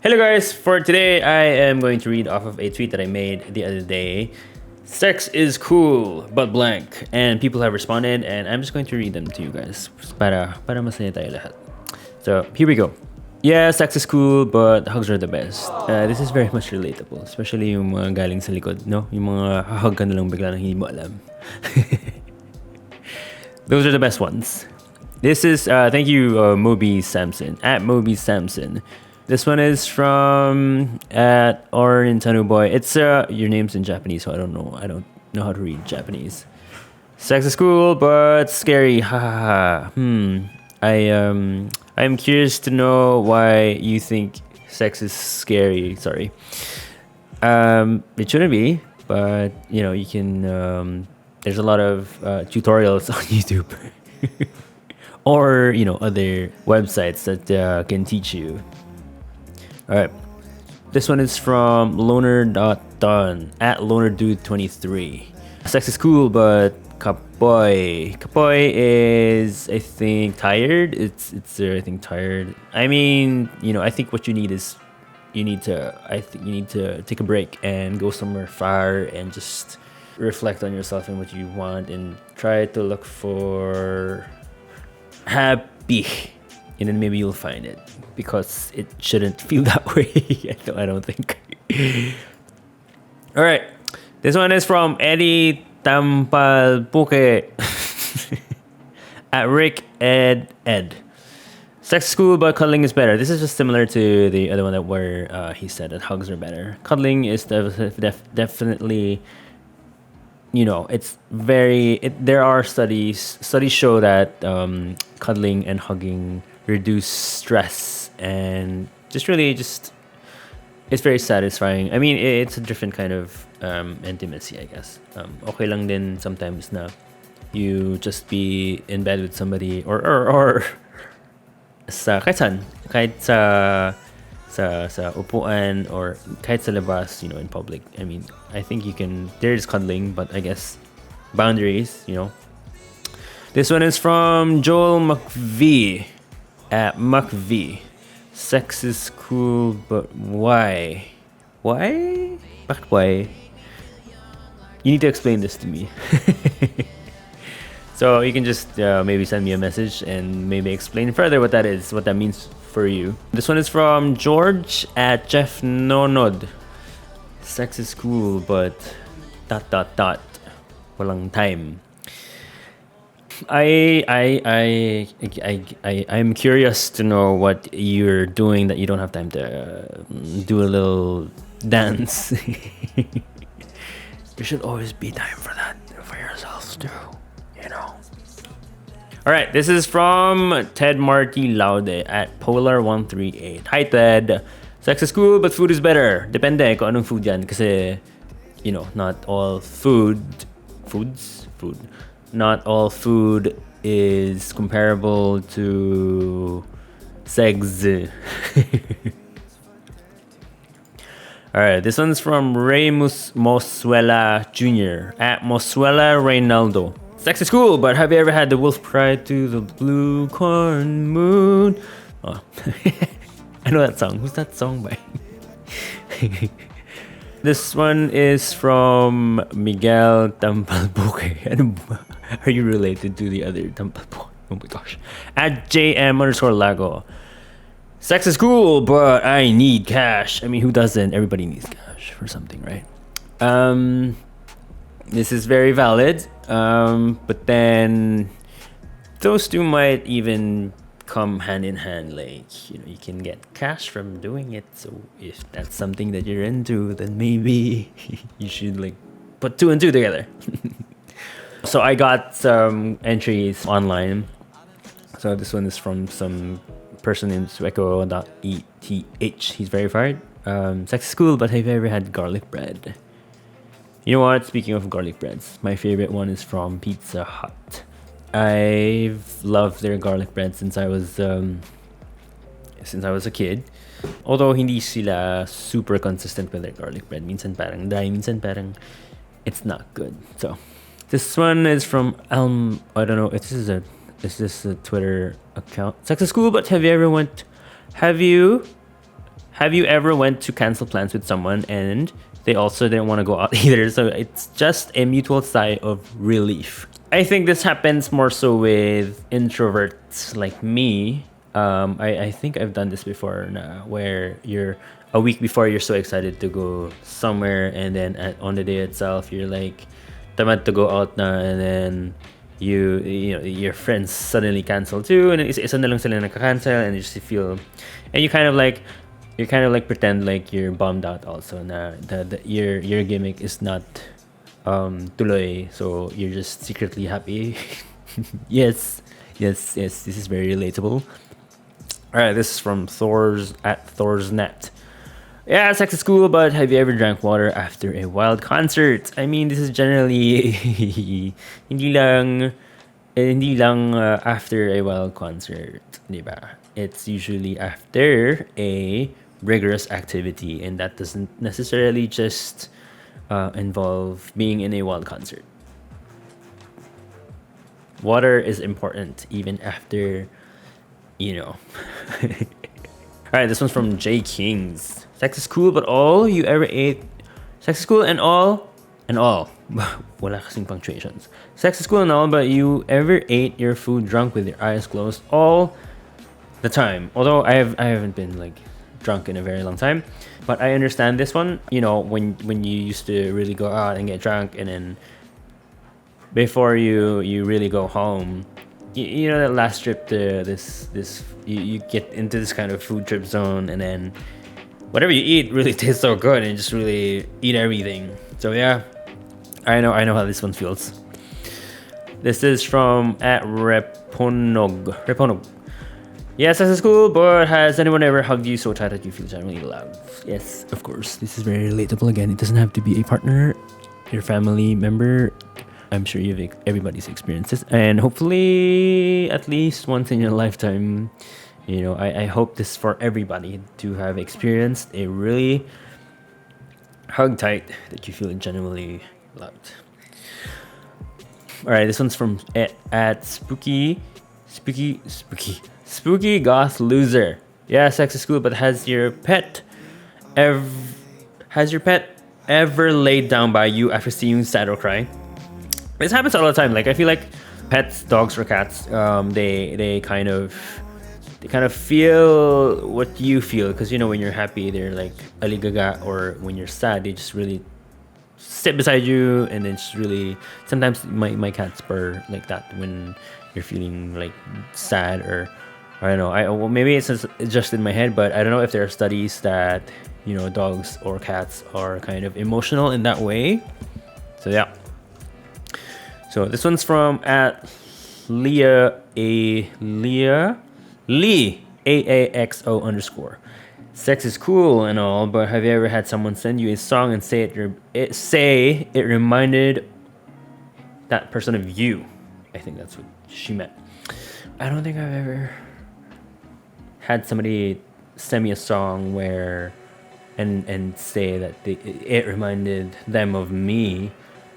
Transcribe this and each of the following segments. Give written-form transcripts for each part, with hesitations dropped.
Hello guys, for today I am going to read off of a tweet that I made the other day. Sex is cool, but blank. And people have responded and I'm just going to read them to you guys. Para masaya tayo lahat. So, here we go. Yeah, sex is cool, but hugs are the best. This is very much relatable. Especially yung mga galing sa likod, no? Yung mga hahug ka na lang bigla nang hindi mo alam. Those are the best ones. This is, thank you, Moby Samson, at Moby Samson. This one is from at or Nintendo Boy. It's your name's in Japanese, so I don't know how to read Japanese. Sex is cool, but scary. Ha ha ha. I'm curious to know why you think sex is scary. Sorry. It shouldn't be, but you can. There's a lot of tutorials on YouTube, or other websites that can teach you. All right, this one is from loner.don at lonerdude23. Sex is cool, but kapoy is, I think, tired. It's I think tired. I mean, I think what you need is you need to take a break and go somewhere far and just reflect on yourself and what you want and try to look for happy. And then maybe you'll find it, because it shouldn't feel that way. I don't think. All right, this one is from Eddie Tampalpuke at Rick Ed. Sex is cool, but cuddling is better. This is just similar to the other one where he said that hugs are better. Cuddling is definitely. It's very. There are studies. Studies show that cuddling and hugging reduce stress and it's very satisfying. I mean, it's a different kind of intimacy, I guess. Okay lang din sometimes na you just be in bed with somebody or kahit sa upuan or kahit sa labas, in public. I mean, I think there's cuddling, but I guess boundaries, This one is from Joel McVie at McV. Sex is cool, but why? Why? Bakit why? You need to explain this to me. So you can just maybe send me a message and maybe explain further what that is, what that means for you. This one is from George at Jeff Nonod. Sex is cool, but ... walang time. I'm curious to know what you're doing that you don't have time to do a little dance. There should always be time for that for yourselves too, All right, this is from Ted Marty Laude at Polar138. Hi Ted. Sex is cool, but food is better. Depende kung anong food yan. Kasi, not all not all food is comparable to sex. Alright, this one's from Ray Mosuela Jr. at Mosuela Reynaldo. Sex is cool, but have you ever had the wolf cry to the blue corn moon? Oh. I know that song. Who's that song by? This one is from Miguel Tampalpuke. Are you related to the other Tampalpuke? Oh my gosh. At JM_Lago. Sex is cool, but I need cash. I mean, who doesn't? Everybody needs cash for something, right? This is very valid. But then those two might even come hand in hand. Like, you can get cash from doing it. So if that's something that you're into, then maybe you should put two and two together. So I got some entries online. So this one is from some person named Sweko.eth. He's verified. Sex is cool, but have you ever had garlic bread? You know what? Speaking of garlic breads, my favorite one is from Pizza Hut. I've loved their garlic bread since I was a kid. Although hindi sila super consistent with their garlic bread. Minsan parang dry, minsan parang it's not good. So this one is from I don't know. Is this a Twitter account? Sex is cool, but have you Have you ever went to cancel plans with someone and they also didn't want to go out either? So it's just a mutual sigh of relief. I think this happens more so with introverts like me. I think I've done this before now, where you're a week before you're so excited to go somewhere, and then on the day itself you're like tamad to go out na, and then you know your friends suddenly cancel too, and isa na lang sila nagka-cancel, and you just feel, and you kind of like pretend like you're bummed out also na your gimmick is not tuloy, so you're just secretly happy. Yes, yes, yes, this is very relatable. All right, this is from Thor's Net. Yeah, sex is cool, but have you ever drank water after a wild concert? I mean, this is generally hindi lang after a wild concert, diba? It's usually after a rigorous activity, and that doesn't necessarily just involve being in a wild concert. Water is important even after, you know. All right, this one's from J Kings. Sex is cool, but all you ever ate. Sex is cool and all. Wala kasing punctuations. Sex is cool and all, but you ever ate your food drunk with your eyes closed all the time. Although I haven't been like drunk in a very long time, but I understand this one. You know, when you used to really go out and get drunk, and then before you really go home, you know, that last trip to this you get into this kind of food trip zone, and then whatever you eat really tastes so good, and you just really eat everything. So yeah, I know how this one feels. This is from @Reponog. Yes, this is cool, but has anyone ever hugged you so tight that you feel genuinely loved? Yes, of course. This is very relatable. Again, it doesn't have to be a partner, your family member. I'm sure everybody's experienced this, and hopefully at least once in your lifetime. You know, I hope this for everybody to have experienced a really hug tight that you feel genuinely loved. All right, this one's from at spooky goth loser. Yeah, sex is cool, but has your pet ever laid down by you after seeing you sad or cry? This happens all the time. Like, I feel like pets, dogs or cats, they kind of feel what you feel, because you know, when you're happy they're like aligaga, or when you're sad they just really sit beside you, and then just really, sometimes my cats purr like that when you're feeling like sad, or I don't know, well, maybe it's just in my head, but I don't know if there are studies that, you know, dogs or cats are kind of emotional in that way. So yeah. So this one's from Lee AAXO_. Sex is cool and all, but have you ever had someone send you a song and say it reminded that person of you? I think that's what she meant. I don't think I've ever had somebody send me a song and say that it reminded them of me.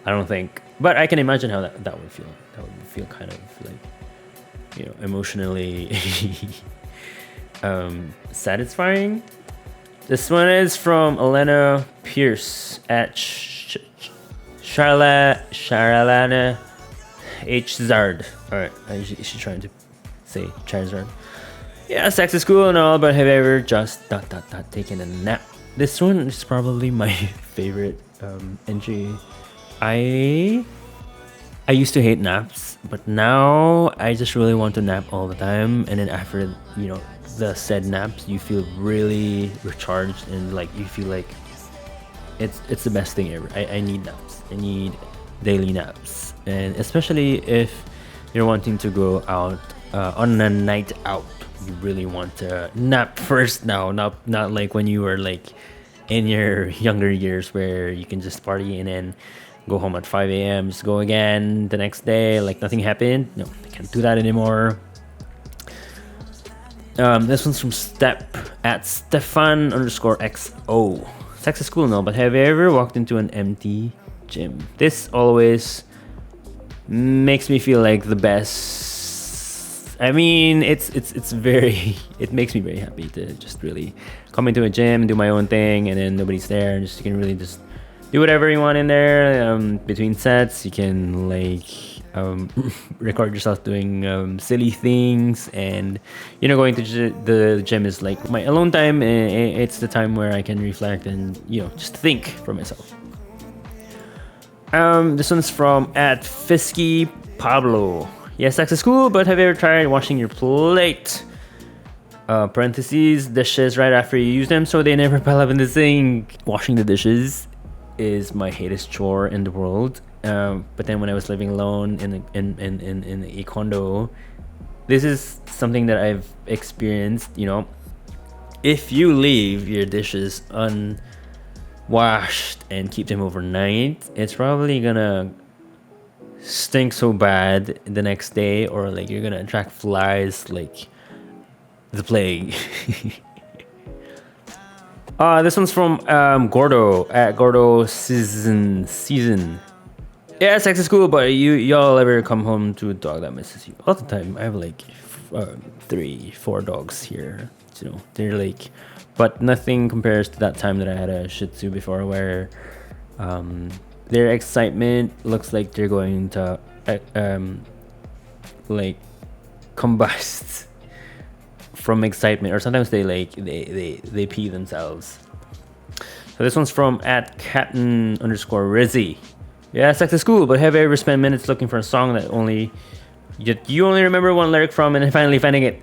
I don't think, but I can imagine how that would feel. That would feel kind of like, you know, emotionally satisfying. This one is from Elena Pierce at Charlana H. Zard. Alright, she's trying to say Charizard. Yeah, sex is cool and all, but have you ever just taken a nap? This one is probably my favorite entry. I used to hate naps, but now I just really want to nap all the time. And then after, you know, the said naps, you feel really recharged, and like you feel like it's the best thing ever. I need naps. I need daily naps, and especially if you're wanting to go out on a night out, you really want to nap first now. Not like when you were like in your younger years, where you can just party and then go home at 5 a.m. just go again the next day like nothing happened. No, I can't do that anymore. This one's from Stefan_XO. Sex is cool and all, but have you ever walked into an empty gym? This always makes me feel like the best I mean, it's very it makes me very happy to just really come into a gym, do my own thing, and then nobody's there, and just you can really just do whatever you want in there. Between sets, you can like record yourself doing silly things, and going to the gym is like my alone time. It's the time where I can reflect and just think for myself. This one's from at Fisky Pablo. Yes, sex is cool, but have you ever tried washing your plate? Parentheses, dishes right after you use them so they never pile up in the sink. Washing the dishes is my hatest chore in the world. But then when I was living alone in a condo, this is something that I've experienced. If you leave your dishes unwashed and keep them overnight, it's probably gonna stink so bad the next day, or like you're gonna attract flies like the plague. This one's from Gordo at Gordo season. Yeah, sex is cool, but y'all ever come home to a dog that misses you? All the time. I have like 3-4 dogs here. They're like, but nothing compares to that time that I had a Shih Tzu before, where their excitement looks like they're going to like combust from excitement, or sometimes they pee themselves. So this one's from at Captain_Rizzy. Yeah, sex is cool, but have you ever spent minutes looking for a song that you only remember one lyric from, and then finally finding it?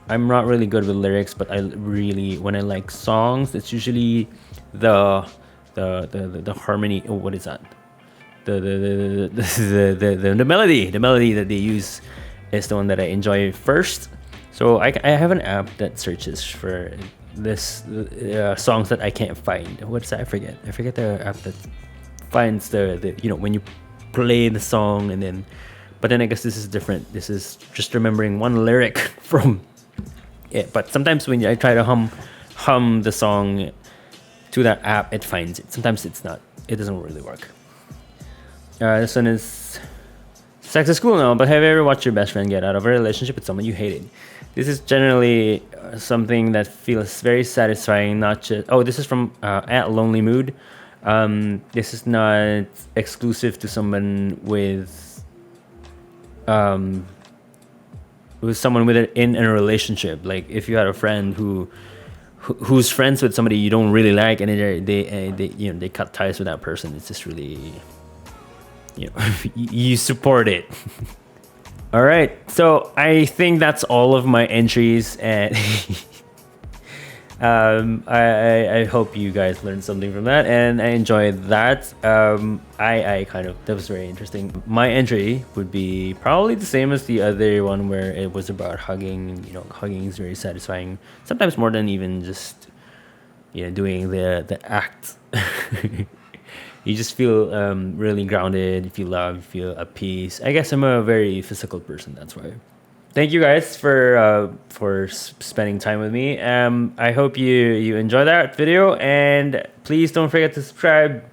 I'm not really good with lyrics, but when I like songs, it's usually the harmony. Oh, what is that? The melody. The melody that they use is the one that I enjoy first. So I have an app that searches for this songs that I can't find. What's that? I forget the app that finds the when you play the song, and then, but then I guess this is different. This is just remembering one lyric from it. But sometimes when I try to hum the song to that app, it finds it. Sometimes it's not. It doesn't really work. This one is sex is cool now, but have you ever watched your best friend get out of a relationship with someone you hated? This is generally something that feels very satisfying. Not just this is from at Lonely Mood. This is not exclusive to someone with someone in a relationship. Like if you had a friend who's friends with somebody you don't really like, and they cut ties with that person, it's just really you support it. All right, so I think that's all of my entries, and I hope you guys learned something from that, and I enjoyed that. That was very interesting. My entry would be probably the same as the other one, where it was about hugging. Hugging is very satisfying, sometimes more than even just doing the act. You just feel really grounded. You feel love. You feel at peace. I guess I'm a very physical person. That's why. Thank you guys for spending time with me. I hope you enjoy that video, and please don't forget to subscribe.